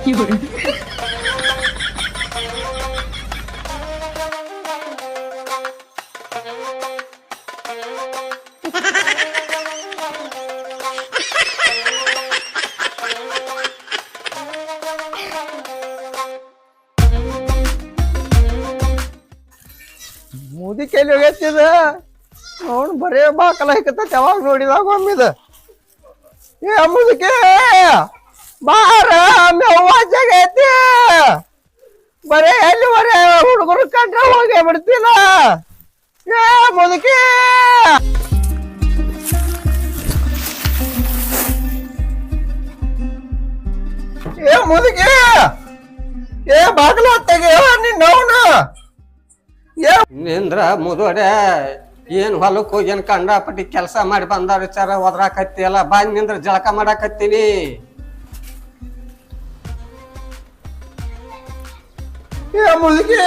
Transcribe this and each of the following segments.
ಮುದಿಕೆಯಲ್ಲಿ ಹೋಗತ್ತಿದ ಅವನು ಬರೇ ಬಾಕಲ ಹಿಕ್ಕತ್ತ ಯಾವಾಗ ನೋಡಿದಾಗ ಒಮ್ಮಿದ ಏ ಮುದುಕೆ ಬಾರ ಮೇವಾಜಾಗೈತಿ ಬರೇ ಎಲ್ಲಿ ಬರೇ ಹುಡುಗರು ಕಂಡ್ರೆ ಹೋಗೇ ಬಿಡ್ತಿಲ್ಲ ಏ ಮುದುಕೆ ಏ ಮುದುಕೆ ಏ ಬಾಕಲ ತೆಗೆಯ ನಿನ್ನವನ ನಿಂದ್ರ ಮುದೋಡೆ ಏನ್ ಹೊಲಕ್ ಹೋಗ್ಯನ್ ಕಂಡಾಪಟ್ಟಿ ಕೆಲಸ ಮಾಡಿ ಬಂದಾರ ವಿಚಾರ ಒದ್ರಾಕತ್ತಿ ಎಲ್ಲ ಬಾಯ್ ನಿಂದ್ರ ಜಳಕ ಮಾಡಾಕತ್ತೀನಿ ಏ ಮುದುಕಿ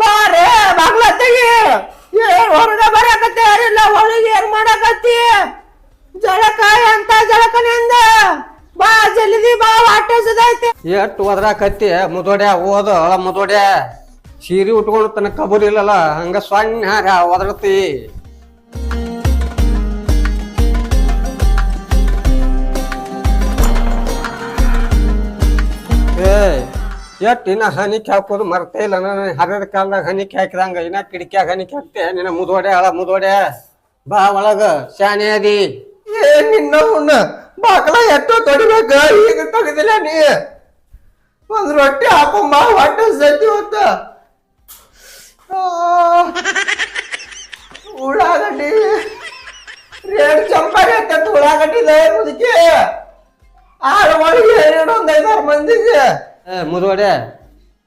ಬಾರೇ ಬಾಗ್ಲ ತೆಗಿ ಏನ್ ಹೊರಗ ಬರಾಕತ್ತಿ ಯಾರಿಲ್ಲ ಒಳಗೆ ಏನ್ ಮಾಡಾಕತ್ತಿ ಜಳಕ ಅಂತ ಜಳಕನಿಂದ ಬಾ ಜಲ್ದಿ ಬಾ ವಾಟೆ ಸುದೈತಿ ಎಷ್ಟ್ ಒದ್ರಾಕತ್ತಿ ಮುದೋಡ್ಯಾ ಓದ ಮುದೋಡ್ಯಾ ಸೀರೆ ಉಟ್ಕೊಂಡು ತನ್ನ ಕಬೂರ್ ಇಲ್ಲಲ್ಲ ಹಂಗ ಸೊಣ್ಣ ಹಾರ ಒದರತಿ ಇನ್ನ ಹನಿಕ್ ಹಾಕೋದು ಮರ್ತೇ ಇಲ್ಲ ನಾನು ಹರಿದ ಕಾಲದಾಗ ಹನಿಕ್ ಹಾಕಿದಂಗ ಇನ್ನ ಕಿಡಿಕ್ಯಾಗ ಹನಿಕ್ ಹಾಕ್ತೆ ನಿನ್ನ ಮುದೋಡೆ ಅಳ ಮುದೋಡೆ ಬಾ ಒಳಗ ಶಾನೆ ಅದಿ ಏ ನಿನ್ನ ಬಾಕಲ ಎಷ್ಟೋ ತೊಡಿಬೇಕ ಈಗ ತೆಗೆದಿಲ್ಲ ನೀ ಒಂದ್ ರೊಟ್ಟಿ ಹಾಕೊಂಬ ಹೊಟ್ಟೆ ಸತಿ ಹೊತ್ತ ಉಳ್ಳಾಗಡ್ಡಿ ರೇಟ್ ಚಂಪಾಗೈತೆ ಉಳ್ಳಾಗಡ್ಡಿದೆ ಮುದುಕಿ ಆರು ಒಳಗೆ ಒಂದ್ 5-6 ಮಂದಿಗೆ ಮುದೋಡೆ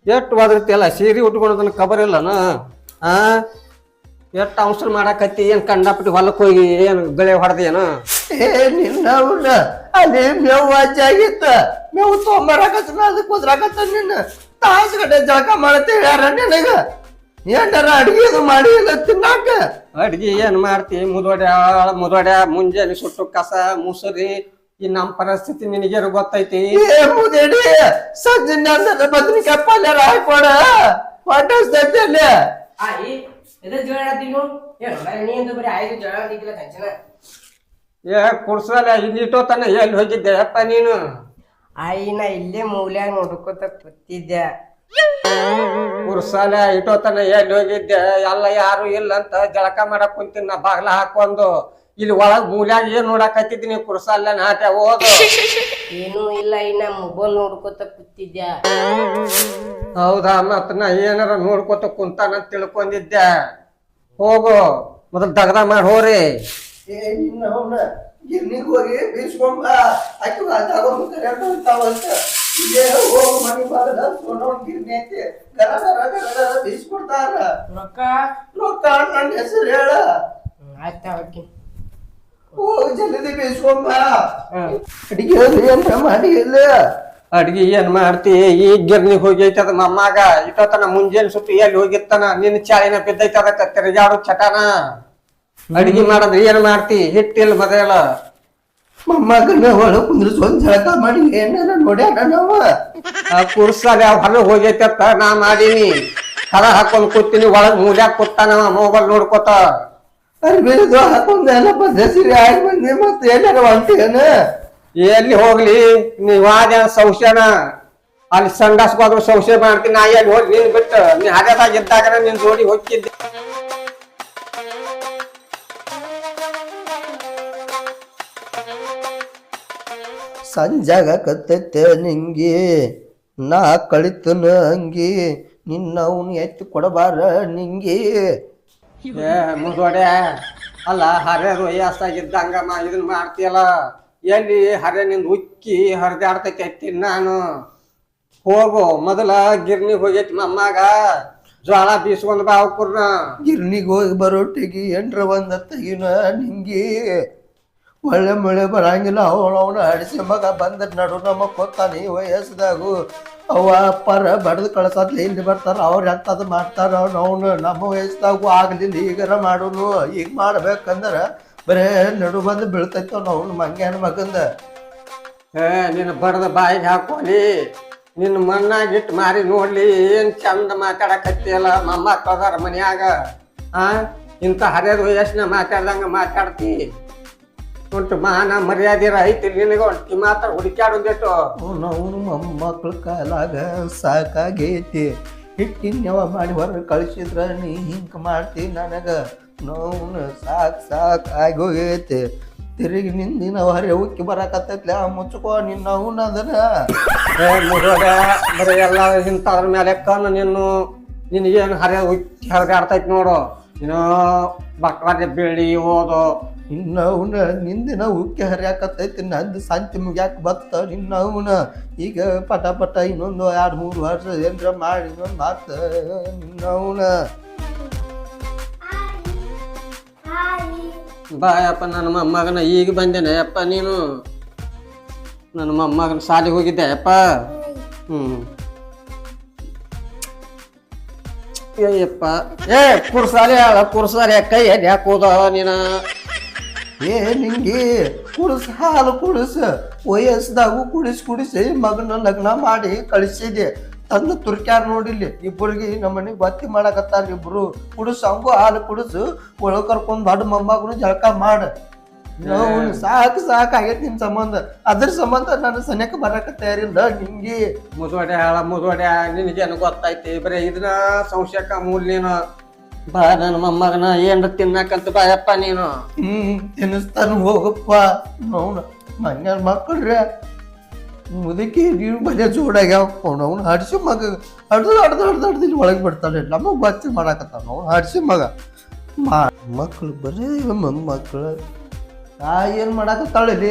ಎಷ್ಟು ಒದರ್ತಿಯಲ್ಲ ಸೀರೆ ಉಟ್ಕೊಂಡು ಕಬರ್ ಇಲ್ಲನ ಆ ಎಷ್ಟು ಅವಸರ ಮಾಡಾಕತ್ತಿ ಏನ್ ಕಂಡಾಪಟ್ಟಿ ಹೊಲಕ್ಕೆ ಹೋಗಿ ಏನ್ ಗಳೆ ಹೊಡೆದೇನು ಏ ನಿನ್ನ ಅಲ್ಲಿ ಮೇವು ಆಗಿತ್ತ ಮೇವು ತೊಗೊಂಬರಾಕತ್ತ ಅದಕ್ಕೆ ಕುದ್ರಾಕತ್ತ ನಿನ್ನ ತಾಸುಗಡೆ ಜಳಕ ಮಾಡತ್ತೆ ಹೇಳ್ಯಾರ ನಿನಗ ಏನಾರ ಅಡಿಗೆ ಮಾಡಿ ಇಲ್ಲ ತಿನ್ನಾಕ ಅಡ್ಗಿ ಏನ್ ಮಾಡ್ತಿ ಮುದೋಡ್ಯಾ ಮುಂಜಾನೆ ಸುಟ್ಟು ಕಸ ಮುಸುರಿ ಈ ನಮ್ ಪರಿಸ್ಥಿತಿ ನಿನಗೇನು ಗೊತ್ತೈತಿ ಏ ಮುದೇಡಿ ಸಂಜೆ ಬದ್ನಿಕಾಯಿ ಪಲ್ಯ ಹಾಕೊಡ ಹೊಟ್ಟೆ ಅಲ್ಲಿ ಏ ಕುಡ್ಸಲ್ಲ ಇಲ್ಲಿಟ್ಟೋ ತನ ಎಲ್ಲಿ ಹೋಗಿದ್ದೆ ಅಪ್ಪ ನೀನು ಆಯಿನ ಇಲ್ಲೇ ಮೂಲ್ಯಾಗ ನೋಡ್ಕೋತ ಕೂತಿದ್ದೆ ಕುರ್ಸಾಲ ಇಟ್ಟೋ ತನ ಎಲ್ಲಿ ಹೋಗಿದ್ದೆ ಎಲ್ಲ ಯಾರು ಇಲ್ಲ ಅಂತ ಜಳಕ ಮಾಡಕ್ ಕುಂತೀನಿ ನಾ ಬಾಗ್ಲ ಹಾಕೊಂಡು ಇಲ್ಲಿ ಒಳಗ್ ಮೂಲ್ಯಾಗ ಏನ್ ನೋಡಾಕತ್ತಿದ್ದೀನಿ ಕುರ್ಸಾಲ ನಾಟ್ಯ ಓದು ಏನೂ ಇಲ್ಲ ಇನ್ನ ಮೊಬೈಲ್ ನೋಡ್ಕೋತ ಕೂತಿದ್ದೆ ಹೌದಾ ಮತ್ ನಾ ಏನಾರ ನೋಡ್ಕೊತ ಕುಂತಾನಂತ ತಿಳ್ಕೊಂಡಿದ್ದೆ ಹೋಗು ಮೊದಲ್ ದಗದ ಮಾಡಿ ಹೋರಿ ಏ ನಿನ್ನ ಅವನ ಗಿರ್ನಿಗೆ ಹೋಗಿ ಬೀಸ್ಕೊಂಬ ಆಯ್ತು ಅದಾಗೊಂದು ಕರೆಯಂತ ಇದೇ ಹೋಗು ಮನೆ ಬಾಗದ ಸೋನವನ್ ಗಿರ್ನಿ ಐತಿ ಗರ ಬೀಸ್ಕೊಡ್ತಾರ ರೊಕ್ಕ ನನ್ನ ಹೆಸರು ಹೇಳ ಆಯ್ತಾ ಹೋಗಿ ಹೋಗಿ ಜಲ್ದಿ ಬೀಸ್ಕೊಂಬ ಅಡಿಗೆ ಏನ್ರ ಮಾಡಿ ಇಲ್ಲ ಅಡ್ಗಿ ಏನ್ ಮಾಡ್ತಿ ಈಗ ಗಿರ್ನಿಗ್ ಹೋಗೈತಿ ಅದ ಮಮ್ಮಾಗ ಇಟ್ಟತನ ಮುಂಜಾನೆ ಸುಟ್ಟು ಎಲ್ಲಿ ಹೋಗಿರ್ತಾನ ನಿನ್ನ ಚಾಳಿನ ಬಿದ್ದೈತಿ ಅದಕ್ಕ ತಿರುಗಾಡು ಚಟಾನ ಅಡ್ಗಿ ಮಾಡದ್ ಏನ್ ಮಾಡ್ತಿ ಹಿಟ್ಟಿಲ್ ಬದಲ ಮೊಮ್ಮಗನ ಒಳ ಕುಂದ್ರಸ್ಕೊಂಡ್ ಜಳಕ ಮಾಡಿ ಏನಾರ ನೋಡ್ಯಾರ ನಾವ ಕುರ್ಸಾಲ ಹೊರಗೆ ಹೋಗೈತಿ ಅಂತ ನಾ ಮಾಡೀನಿ ಕರ ಹಾಕೊಂಡ್ ಕೂತೀನಿ ಒಳಗ್ ಮೂಲ್ಯಾಗ ಕೂತಾನವ ಮೊಬೈಲ್ ನೋಡ್ಕೋತ ಅರ್ಬಿದು ಹಾಕೊಂಡ್ ಎಲ್ಲ ಪದ್ಧತಿ ಆಗಿ ಬಂದಿ ಮತ್ತೆ ಏನಾರ ಹೊಂಟೇನ ಎಲ್ಲಿ ಹೋಗ್ಲಿ ನೀವಾದ ಸಂಶಯನ ಅಲ್ಲಿ ಸಂಡಾಸ್ಗೋದ್ರು ಸಂಶಯ ಮಾಡ್ತೀನಿ ನಾ ಎಲ್ಲಿ ಹೋಗಿ ನೀನ್ ಬಿಟ್ಟು ನೀ ಹರಿಯದಾಗ ಇದ್ದಾಗ ನಿನ್ ಜೋಡಿ ಹೋಗಿದ್ದೆ ಸಂಜಾಗ ಕತ್ತೈತೆ ನಿಂಗಿ ನಾ ಕಳಿತನ ಅಂಗಿ ನಿನ್ನ ಅವನು ಎತ್ತಿ ಕೊಡಬಾರ ನಿಂಗಿ ಏ ಮುದೋಡೆ ಅಲ್ಲ ಹರಿಯದು ವಯಸ್ಸಾಗಿದ್ದಂಗ ಇದನ್ ಮಾಡ್ತೀಯಲ್ಲ ಎಲ್ಲಿ ಹರಿಯ ನಿಂದ ಉಕ್ಕಿ ಹರಿದಾಡ್ತೈತಿ ನಾನು ಹೋಗು ಮೊದಲ ಗಿರ್ನಿಗ್ ಹೋಗೈತಿ ಮಮ್ಮಾಗ ಜ್ವಾಳ ಬೀಸ್ಕೊಂಡ್ ಬಾ ಅವಕುರ್ನ ಗಿರ್ನಿಗೆ ಹೋಗಿ ಬರೋಟಿಗೆ ಎಂಟ್ರ ಒಂದ ತೆಗಿನ ನಿಂಗಿ ಒಳ್ಳೆ ಮಳೆ ಬರಂಗಿಲ್ಲ ಅವನ ಅಡಿಸಿ ಮಗ ಬಂದ ನಡು ನಮ್ಮ ಕೊತ್ತಾನ ಈ ವಯಸ್ಸದಾಗು ಅವ ಅಪ್ಪರ ಬಡ್ದು ಕಳ್ಸತ್ಲಿ ಇಲ್ಲಿ ಬರ್ತಾರ ಅವ್ರ ಎಂತದ್ ಮಾಡ್ತಾರ ಅವನು ನಮ್ಮ ವಯಸ್ಸದಾಗು ಆಗ್ಲಿಲ್ಲ ಈಗರ ಮಾಡೋನು ಈಗ ಮಾಡ್ಬೇಕಂದ್ರ ಬರೇ ನಡು ಬಂದು ಬೀಳ್ತೈತ ಅವ್ನು ಮಂಗ್ಯಾನ ಮಗಂದ ಏ ನಿನ್ನ ಬಡದ ಬಾಯಿಗೆ ಹಾಕೋಲಿ ನಿನ್ನ ಮಣ್ಣಾಗಿಟ್ಟು ಮಾರಿ ನೋಡ್ಲಿ ಏನ್ ಚಂದ ಮಾತಾಡಕತ್ತಿಯಲ್ಲ ಮೊಮ್ಮಕ್ಕಳದಾರ ಮನ್ಯಾಗ ಆ ಇಂಥ ಹರಿಯದ ವಯಸ್ಸಿನ ಮಾತಾಡ್ದಂಗ ಮಾತಾಡ್ತಿ ಒಟ್ಟು ಮಾನ ಮರ್ಯಾದಿರ ಐತಿ ನಿನಗೆ ಒಟ್ಟು ಮಾತ್ರ ಹುಡುಕ್ಯಾಡೊಂದಿಟ್ಟು ಅವನು ಮೊಮ್ಮಕ್ಳ ಕಾಲಾಗ ಸಾಕಾಗೈತಿ ಹಿಟ್ಟಿನ್ಯವ ಮಾಡಿ ಹೊರಗೆ ಕಳಿಸಿದ್ರ ನೀ ಹಿಂಗೆ ಮಾಡ್ತಿ ನನಗೆ ನೋವು ಸಾಕು ಆಗೋಗೈತಿ ತಿರುಗಿ ನಿಂದಿನ ಹೊರೆ ಉಕ್ಕಿ ಬರಾಕತ್ತೈತ್ಲ ಮುಚ್ಕೋ ನಿನ್ನ ಅವನ ಅದನ್ನ ಬರೀ ಎಲ್ಲ ಇಂಥದ್ರ ಮೇಲೆ ಕಣ್ಣು ನಿನಗೇನು ಹರಿಯ ಉಕ್ಕಿ ಹರಿದಾಡ್ತೈತಿ ನೋಡು ನೀನು ಬಕ್ವಾರಿ ಬೀಳಿ ಓದು ನಿನ್ನವನ ನಿಂದಿನ ಉಕ್ಕಿ ಹರಿಯಾಕತ್ತೈತಿ ನಂದು ಶಾಂತಿ ಮುಗ್ಯಾಕ ಬತ್ತ ನಿನ್ನವನ ಈಗ ಪಟ ಇನ್ನೊಂದು 2-3 ವರ್ಷ ಏನ್ರ ಮಾಡಿ ಇನ್ನೊಂದು ಮಾತ ನಿನ್ನವನ ಬಾಯಪ್ಪ ನನ್ನ ಮೊಮ್ಮಗನ ಈಗ ಬಂದೇನೆ ಅಪ್ಪ ನೀನು ನನ್ನ ಮೊಮ್ಮಗನ ಶಾಲೆಗೆ ಹೋಗಿದ್ದೆ ಅಪ್ಪ ಅಯ್ಯಪ್ಪ ಕುರ್ಸಾಲೆ ಕೈ ಯಾಕೋದ ನೀನ ನಿಂಗೆ ಹಾಲು ಕುಡಿಸ ವಯಸ್ಸದಾಗೂ ಕುಡಿಸಿ ಮಗನ ಲಗ್ನ ಮಾಡಿ ಕಳಿಸಿದೆ ತಂದು ತುರ್ಕ್ಯಾರ ನೋಡಿಲ್ಲಿ ಇಬ್ಬರಿಗೆ ನಮ್ಮ ಮನೆಗೆ ಬತ್ತಿ ಮಾಡಕತ್ತಾರ ಇಬ್ರು ಕುಡಿಸು ಹಂಗು ಹಾಲು ಕುಡಿಸು ಒಳಗೆ ಕರ್ಕೊಂಡ್ ದೊಡ್ಡ ಮೊಮ್ಮಗನು ಜಳಕ ಮಾಡ ಸಾಕು ಆಗೈತಿ ನಿನ್ ಸಂಬಂಧ ಅದ್ರ ಸಂಬಂಧ ನನ್ನ ಸನ್ಯಕ್ಕೆ ಬರಕ ತಯಾರಿಲ್ಲ ನಿಂಗೆ ಮುದ್ವಡ್ಯ ನಿನಗೇನು ಗೊತ್ತೈತಿ ಬರೀ ಇದನ್ನ ಸಂಶಯಕ್ಕ ಮೂಲ್ ನೀನು ಬಾ ನನ್ನ ಮೊಮ್ಮಗನ ಏನ್ರ ತಿನ್ನಕಂತ ಬಾಯಪ್ಪ ನೀನು ತಿನ್ನಿಸ್ತಾನ ಹೋಗಪ್ಪ ನೋನ ಮನ್ಯಾರ ಮಕ್ಕಳ್ರೆ ಮುದುಕಿ ನೀವು ಮನೆ ಜೋಡಾಗ್ಯಾವ ಅವ್ನು ಹಡ್ಸಿ ಮಗ ಹಡ್ದು ಒಳಗೆ ಬಿಡ್ತಾನೆ ನಮಗೆ ಬಚ್ಚಿ ಮಾಡಾಕತ್ತಾನ ಅವ್ನು ಹಡ್ಸಿ ಮಗ ಮಕ್ಕಳು ಬರೀ ಮೊಮ್ಮಕ್ಕಳು ಏನ್ ಮಾಡಾಕತ್ತಾಳಲ್ಲಿ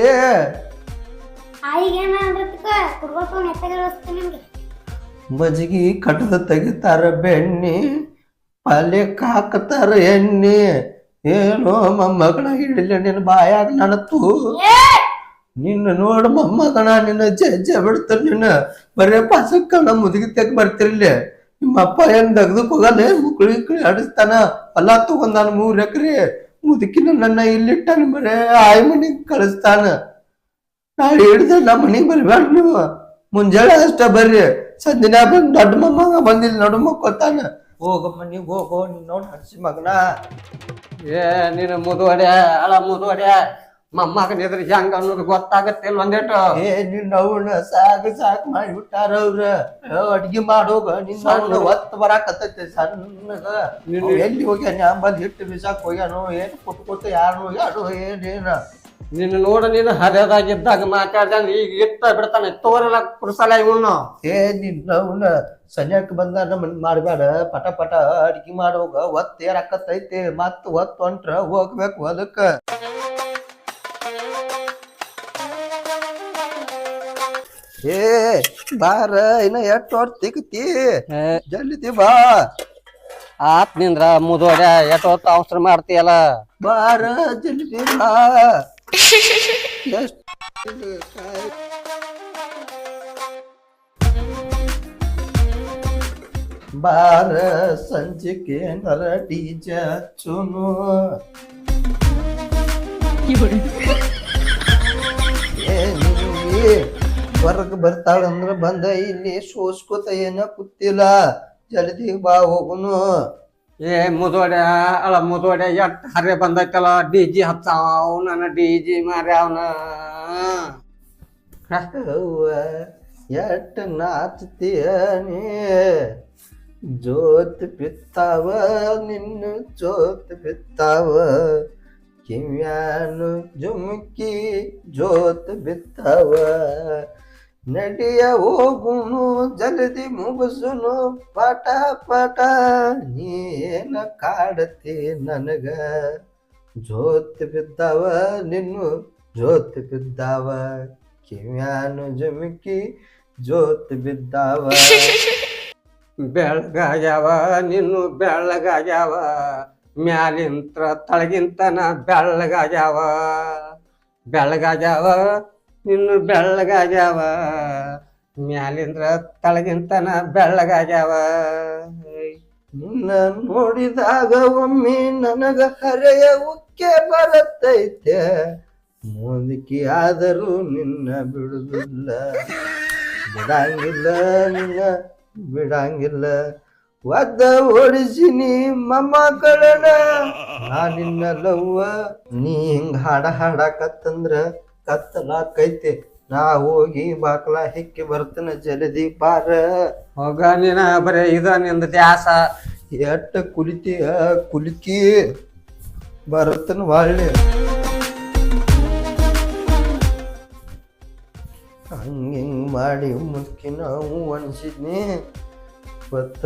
ಮಜ್ಗಿ ಕಟ್ಟದ ತೆಗಿತಾರ ಬೆಣ್ಣಿ ಪಾಲ್ಯಕ್ಕೆ ಹಾಕತಾರ ಎಣ್ಣೆ ಏನೋ ಮೊಮ್ಮಗನ ಹಿಡಿಲ್ಲ ನಿನ್ನ ಬಾಯಾಗ ನನತ್ತು ನಿನ್ನ ನೋಡು ಮೊಮ್ಮಗನ ನಿನ್ನ ಜಜ್ಜೆ ಬಿಡ್ತಾರ ನಿನ್ನ ಬರೇ ಪಾಸಕ್ಕಣ ಮುದುಗಿ ತೆಗ್ ಬರ್ತಿರ್ಲಿ ನಿಮ್ಮ ಅಪ್ಪ ಏನ್ ದಗ್ದಕ್ ಹೋಗಲ್ಲ ಮುಕ್ಳಿ ಆಡಿಸ್ತಾನ ಹೊಲ ತಗೊಂಡಾನ 3 ಎಕರೆ ಮುದುಕಿನ ನನ್ನ ಇಲ್ಲಿಟ್ಟಾನ ಬರೇ ಆಯ್ ಮನಿಗ್ ಕಳಿಸ್ತಾನ ನಾಳೆ ಹಿಡ್ದ ನಮ್ಮ ಮನಿಗ್ ಬರ್ಬೇಡ ನೀವು ಮುಂಜಾನೆ ಅಷ್ಟ ಬರ್ರಿ ಸಂದಿನ ಬಂದ್ ದೊಡ್ಡ ಮೊಮ್ಮಗ ಬಂದಿಲ್ಲ ನಡು ಮಕ್ಕೋತಾನ ಹೋಗ ಮನಿಗ್ ಹೋಗೋ ನೀನ್ ನೋಡ್ ಹಡ್ಸಿ ಮಗನ ನೀನು ಮುದುವಡ್ಯ ಮುದುವಡ್ಯ ಮೊಮ್ಮಗನ ಎದುರು ಹೆಂಗ ಅನ್ನೋದು ಗೊತ್ತಾಗತ್ತಿಲ್ಲ ಒಂದೇಟು ನಿನ್ನ ಅವನ ಸಾಕು ಮಾಡಿಬಿಟ್ಟಾರ ಅವ್ರ ಅಡ್ಗಿ ಮಾಡೋಗ ನಿನ್ನ ಒತ್ತು ಬರಾಕತ್ತೈತಿ ಸಣ್ಣಗ ಎಲ್ಲಿ ಹೋಗ್ಯಾನ ಅಂಬಲ್ ಹಿಟ್ಟು ಬಿಸಾಕ್ ಹೋಗ್ಯಾನೋ ಏನ್ ಕೊಟ್ಟು ಯಾರು ಹೋಗ್ಯಾಡು ಏನೇನ ನಿನ್ನ ನೋಡ ನೀನು ಹರಿಯದಾಗಿದ್ದಾಗ ಮಾತಾಡ್ದಂಗ ಈಗ ಇಟ್ಟ ಬಿಡ್ತಾನೆ ತೋರಲ್ಲ ಕುರ್ಸಲ ಇವನು ನಿನ್ನ ಅವನ ಸನ್ಯಾಕ ಬಂದ ನಮ್ಮನ್ ಮಾಡ್ಬೇಡ ಪಟ ಅಡ್ಗಿ ಮಾಡೋಗ ಒತ್ತು ಏರಾಕತ್ತೈತಿ ಮತ್ ಒತ್ತು ಹೊಂಟ್ರ ಹೋಗ್ಬೇಕು ಅದಕ್ಕ ಬಾರ ಇನ್ನ ಎಷ್ಟು ವರ್ಷ ತಿಕ್ತಿ ಜಲ್ದಿ ಬಾ ಆತ್ ನಿಂದ್ರ ಮುದೋಡ್ಯ ಎಷ್ಟೊತ್ತು ಅವಸರ ಮಾಡ್ತೀಯಲ್ಲ ಬಾರ ಜಲ್ದಿ ಬಾ ಬಾರ ಸಂಜಿಕೆ ನರ ಡಿಜ ಚುನು ಹೊರಗ್ ಬರ್ತಾಳಂದ್ರ ಬಂದ ಇಲ್ಲಿ ಸೋಸ್ಕೋತ ಏನ ಕೂತಿಲ್ಲ ಜಲ್ದಿ ಬಾ ಹೋಗುನು ಮುದೋಡ್ಯ ಮುದೋಡ್ಯ ಎಟ್ ಹರ್ರೆ ಬಂದೈತಲ್ಲ ಡಿಜಿ ಹಚ್ಚಾವ್ ನನ್ನ ಡಿಜಿ ಮಾರ್ಯಾವನ ಎಟ್ ನಾಚ್ತೀಯ ನೀ ಜೋತ್ ಬಿತ್ತಾವ ನಿನ್ನ ಜೋತ್ ಬಿತ್ತಾವ ಕಿವ್ಯಾನು ಜುಮ್ಕಿ ಜೋತ್ ಬಿತ್ತಾವ ನಡಿಯ ಹೋಗುನು ಜಲ್ದಿ ಮುಗಿಸುನು ಪಟ ನೀನ ಕಾಡತಿ ನನಗ ಜೋತ್ ಬಿದ್ದಾವ ನಿನ್ನು ಜೋತ್ ಬಿದ್ದಾವ ಕಿವ್ಯಾನು ಜುಮ್ಕಿ ಜೋತ್ ಬಿದ್ದಾವ ಬೆಳಗಾಗ್ಯಾವ ನಿನ್ನು ಬೆಳಗಾಗ್ಯಾವ ಮ್ಯಾಲಿಂತ್ರ ತಳಗಿಂತನ ಬೆಳ್ಳಗಾಗ್ಯಾವ ನಿನ್ನು ಬೆಳ್ಳಗಾಗ್ಯಾವ ಮ್ಯಾಲಿಂದ್ರ ತಳಗಿಂತನ ಬೆಳ್ಳಗಾಗ್ಯಾವ ನಿನ್ನ ನೋಡಿದಾಗ ಒಮ್ಮೆ ನನಗ ಹರೆಯ ಉಕ್ಕೆ ಬರತೈತೆ ಮುದುಕಿ ಆದರೂ ನಿನ್ನ ಬಿಡುದಿಲ್ಲ ಬಿಡಂಗಿಲ್ಲ ನಿನ್ನ ಬಿಡಂಗಿಲ್ಲ ಒದ್ದ ಓಡಿಸಿನಿ ಮೊಮ್ಮಕ್ಕಳನ ನಾ ನಿನ್ನ ಲವ್ವ ನೀ ಹಿಂಗ ಹಾಡಾಕತ್ತಂದ್ರ ಕತ್ತಲಾಕೈತೆ ನಾ ಹೋಗಿ ಬಾಕ್ಲ ಹಿಕ್ಕಿ ಬರ್ತನ ಜಲದಿ ಬಾರ ಹೋಗ ನೀನ ಬರೇ ಇದ ನಿಂದ ದ್ಯಾಸ ಎಟ್ಟ ಕುಲಿಕಿ ಬರ್ತನ ಒಳ್ಳೆ ಹಂಗಿಂಗ್ ಮಾಡಿ ಮುದುಕಿ ನಾವು ಅನ್ಸಿದ್ನಿ ಗೊತ್ತ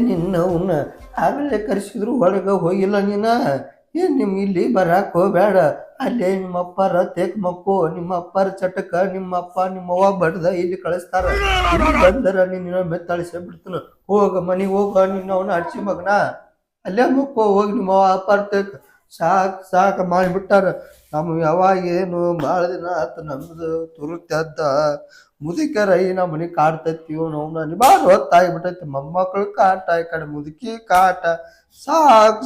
ನಿನ್ನವನ್ನ ಆಗಲೇ ಕರೆಸಿದ್ರು ಒಳಗೆ ಹೋಗಿಲ್ಲ ನೀನ ನಿಮ್ ಇಲ್ಲಿ ಬರಾಕ್ ಹೋಗ್ಬೇಡ ಅಲ್ಲೇ ನಿಮ್ಮ ಅಪ್ಪಾರ ತೇಕ್ ಮಕ್ಕೋ ನಿಮ್ಮ ಅಪ್ಪಾರ ಚಟಕ ನಿಮ್ಮ ಅಪ್ಪ ನಿಮ್ಮವ್ವ ಬಡ್ದ ಇಲ್ಲಿ ಕಳಿಸ್ತಾರ ಬಂದರ ನಿನ್ನ ಮೆತ್ತಳಿಸೇ ಬಿಡ್ತಾನ ಹೋಗ ಮನಿಗೆ ಹೋಗ ನಿನ್ನವನ್ನ ಅಡ್ಸಿ ಮಗನ ಅಲ್ಲೇ ಮಕ್ಕೋ ಹೋಗಿ ನಿಮ್ಮವ್ವ ಅಪ್ಪಾರ ತೇಕ್ ಸಾಕು ಮಾಡಿಬಿಟ್ಟಾರ ನಮ್ಗೆ ಯಾವಾಗ ಏನು ಭಾಳ ದಿನ ಆತ ನಮ್ದು ತುರುತ್ಯದ್ದ ಮುದುಕರ ನಮ್ಮ ಮನೆ ಕಾಡ್ತೈತಿವೋ ನಾವು ನಾನು ಭಾಳ ಹೊತ್ತಾಗ್ಬಿಟ್ಟೈತಿ ಮೊಮ್ಮಕ್ಳು ಕಾಟ ಈ ಕಡೆ ಮುದುಕಿ ಕಾಟ ಸಾಕು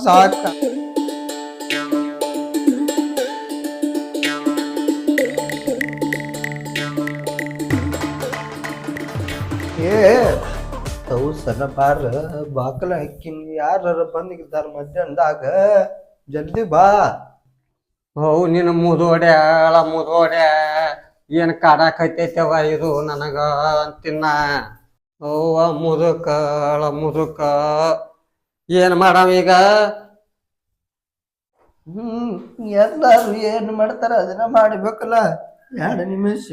ಅವು ಸಣ್ಣ ಬಾರ ಬಾಕಲ ಹಾಕಿನಿ ಯಾರ ಬಂದಿದ್ದಾರ ಮಧ್ಯಾಹ್ನದಾಗ ಜಲ್ದಿ ಬಾ ಅವು ನಿನ್ನ ಮುದೋಡ್ಯ ಏನ್ ಕಾಡಾಕೈತೈತವ ಇದು ನನಗ ಅಂತಿನ್ನ ಅವ್ವ ಮುದುಕ ಏನ್ ಮಾಡವ ಈಗ ಎಲ್ಲಾರು ಏನ್ ಮಾಡ್ತಾರ ಅದನ್ನ ಮಾಡ್ಬೇಕಲ್ಲ 2 ನಿಮಿಷ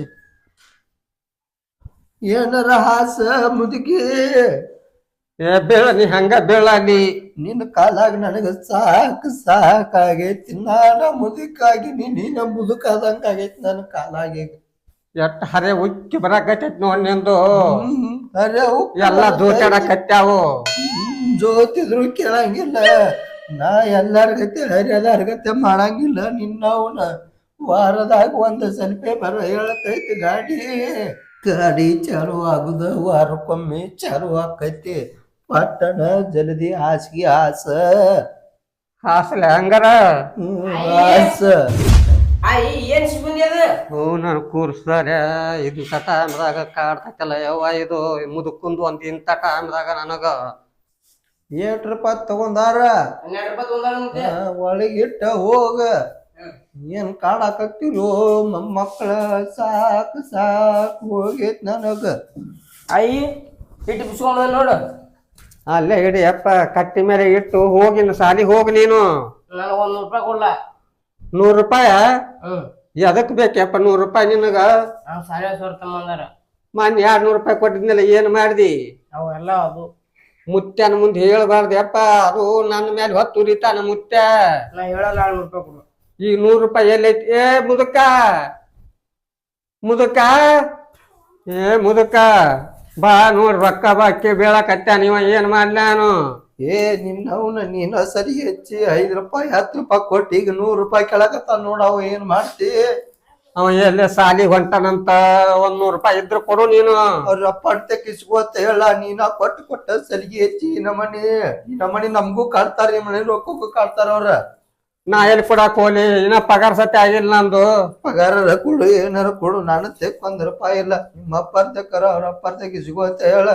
ಏನಾರ ಹಾಸ ಮುದುಕಿ ಬೀಳ ನೀ ಹಂಗ ಬೀಳಲಿ ನಿನ್ನ ಕಾಲಾಗ ನನಗ ಸಾಕಾಗೈತಿ ನಾನ ಮುದುಕಾಗಿ ನೀನ ಮುದುಕಾದಂಗಾಗೈತಿ ನನ್ನ ಕಾಲಾಗಿ ಎಟ್ಟ ಹರೇ ಉಕ್ಕಿ ಬರಾಕತ್ತೈತಿ ನೋಡ್ ನಿಂದು ಅರೆ ಎಲ್ಲಾ ಜೋತಾಡಕತ್ಯಾವು ಜೋತಿದ್ರು ಕೇಳಂಗಿಲ್ಲ ನಾ ಎಲ್ಲಾರ್ಗತೆ ಹರಿಯದಾರ್ಗತೆ ಮಾಡಂಗಿಲ್ಲ ನಿನ್ನವನ ವಾರದಾಗ ಒಂದ್ ಸ್ವಲ್ಪ ಬರ ಹೇಳತೈತಿ ಗಾಡಿ ಚಾಲು ಆಗುದ ವಾರಕ್ಕೊಮ್ಮೆ ಚಾಲು ಆಕೈತಿ ಪಟ್ಟಣ ಜಲ್ದಿ ಹಾಸಿಗೆ ಹಾಸಲ ಹಂಗಾರ ಏನ್ ಸಿಬ್ಬಂದಿ ಅದ ನನ್ ಕೂರ್ಸ್ದಾರ ಇದು ಟೈಮ್ದಾಗ ಕಾಡ್ತೈತಲ್ಲ ಯವ್ವ ಇದು ಮುದುಕುಂದು ಒಂದ್ ಇಂಥ ಟೈಮ್ದಾಗ ನನಗ ₹8 ತಗೊಂಡಾರ 12 ರೂಪಾಯಿ ತಗೊಂಡಾರಂತೆ ಒಳಗಿಟ್ಟ ಹೋಗ ಏನ್ ಕಾಡಾಕತ್ತಿರೋ ಮಕ್ಕಳ ಸಾಕು ಹೋಗೈತ್ ನನಗ ಇಟ್ಟು ಬಿಸ್ಕೊಂಡ ನೋಡು ಅಲ್ಲೇ ಹಿಡಿ ಅಪ್ಪ ಕಟ್ಟಿ ಮೇಲೆ ಇಟ್ಟು ಹೋಗಿನ ಸಾಲಿಗೆ ಹೋಗಿ ನೀನು ನನಗ ₹100 ಕೊಡ್ಲ ₹100 ಎದಕ್ ಬೇಕಪ್ಪ ₹100 ನಿನಗ ಸಾಲಿ ತಮ್ಮಂದಾರ ಮೊನ್ನೆ ₹200 ಕೊಟ್ಟಿದ್ನಲ್ಲ ಏನ್ ಮಾಡ್ದಿ ಅವೆಲ್ಲ ಅದು ಮುತ್ಯನ ಮುಂದೆ ಹೇಳ್ಬಾರ್ದು ಅಪ್ಪ ಅದು ನನ್ನ ಮೇಲೆ ಹೊತ್ತು ಉರಿತಾನ ಮುತ್ಯ ನಾ ಹೇಳಲ್ಲ ₹100 ಕೊಡು ಈಗ ₹100 ಎಲ್ಲೈತಿ ಮುದುಕ ಬಾ ನೋಡ್ ರೊಕ್ಕ ಬಾಕಿ ಬೀಳಕತ್ತ ನೀವ ಏನ್ ಮಾಡ್ಲಾನು ನಿನ್ನವನ ನೀನ ಸರಿ ಹೆಚ್ಚಿ ₹5 ₹10 ಕೊಟ್ಟು ಈಗ ₹100 ಕೆಳಕತ್ತ ನೋಡವ ಏನ್ ಮಾಡ್ತಿ ಅವ ಎಲ್ಲೇ ಸಾಲಿ ಹೊಂಟನಂತ ₹100 ಇದ್ರು ಕೊಡು ನೀನು ಅವ್ರ ಅಪ್ಪ ಕಿಸ್ಕೋತ ಹೇಳ ನೀನ ಕೊಟ್ಟ ಸಲಿಗೆ ಹೆಚ್ಚಿ ನಮ್ಮನಿ ನಮ್ಗೂ ಕಾಡ್ತಾರ ಈ ಮನೆ ರೊಕ್ಕಕ್ಕೂ ಕಾಡ್ತಾರ ಅವ್ರ ನಾ ಎಲ್ಲಿ ಕೊಡಾಕ್ ಹೋಗ್ಲಿ ಇನ್ನ ಪಗಾರ ಸತ್ಯ ಆಗಿಲ್ಲ ನಂದು ಪಗಾರ ಕೊಡು ಏನಾರ ಕೊಡು ನಾನು ₹1 ಇಲ್ಲ ನಿಮ್ಮ ಅಪ್ಪಾರ್ದಕ್ಕರ ಅವ್ರ ಅಪ್ಪಾರ್ದಕ್ಕೆ ಸಿಗೋತ ಹೇಳ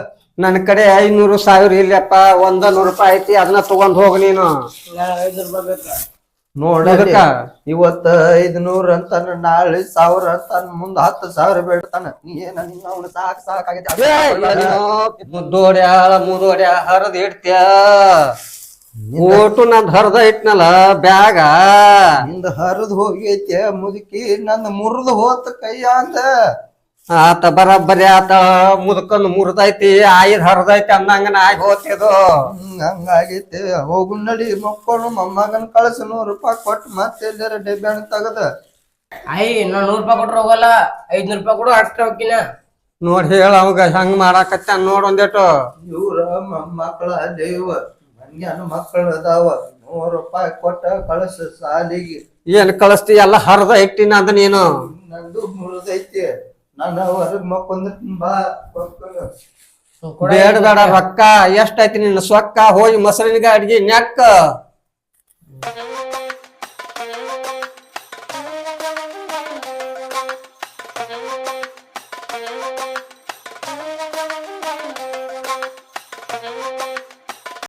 ನನ್ ಕಡೆ 500 1000 ಇಲ್ಲಪ್ಪ ₹100 ಐತಿ ಅದನ್ನ ತಗೊಂಡ್ ಹೋಗ್ ನೀನು ನೋಡ ಇವತ್ತ 500 ಅಂತಾನ ನಾಳೆ 1000 ಅಂತಾನ ಮುಂದ್ 10,000 ಬೇಡ್ತಾನ ನೀ ಏನ ನಿನ್ನ ಸಾಕಾಗೈತಿ ಮುದೋಡ್ಯ ಹರದ್ ಇಡ್ತ್ಯ ಓಟು ನಂದ್ ಹರ್ದ ಇಟ್ನಲ್ಲ ಬ್ಯಾಗ ನಿಂದ ಹರಿದ್ ಹೋಗೈತೆ ಮುದುಕಿ ನಂದ ಮುರಿದು ಹೋತ ಕೈಯ ಅಂದ ಆತ ಬರಬ್ಬರಿ ಆತ ಮುದುಕಂದು ಮುರಿದೈತಿ ಆಯ್ದ ಹರ್ದೈತಿ ಅಂದಂಗ ಆಗಿ ಹೋತಿದು ಹಂಗಾಗೈತಿ ಹೋಗು ನಡಿ ಮಕ್ಕಳು ಮೊಮ್ಮಗನ್ ಕಳ್ಸ ₹100 ಕೊಟ್ಟು ಮತ್ತೆ ಎಲ್ಲಾರ ಡಬ್ಬಿ ಹಣ್ಣು ತಗದ ನಾ ₹100 ಕೊಟ್ರ ಹೋಗಲ್ಲ ₹500 ಕೊಡು ಅಷ್ಟ ಹೋಗಿನ ನೋಡ್ ಹೇಳ ಅವಾಗ ಹೆಂಗ್ ಮಾಡಾಕತ್ತ ನೋಡ್ ಒಂದೇಟು ಇವ್ರ ಮೊಮ್ಮಕ್ಕಳ ದೇವ ಮಂಗ್ಯಾನ ಮಕ್ಕಳು ಅದಾವ ₹100 ಕೊಟ್ಟ ಕಳಸ ಸಾಲಿಗೆ ಏನ್ ಕಳಿಸ್ತಿ ಎಲ್ಲ ಹರ್ದ ಇಟ್ಟಿನ ಅಂದ ನೀನು ನಂದು ಮುರಿದೈತಿ ನಾನು ಹೊರಗ್ ಮಕ್ಕೊಂದ್ರ ಬಾ ಬೇಡ ರೊಕ್ಕ ಎಷ್ಟೈತಿ ನಿನ್ನ ಸೊಕ್ಕ ಹೋಗಿ ಮೊಸರಿನ ಅಡ್ಗಿ ನೆಕ್ಕ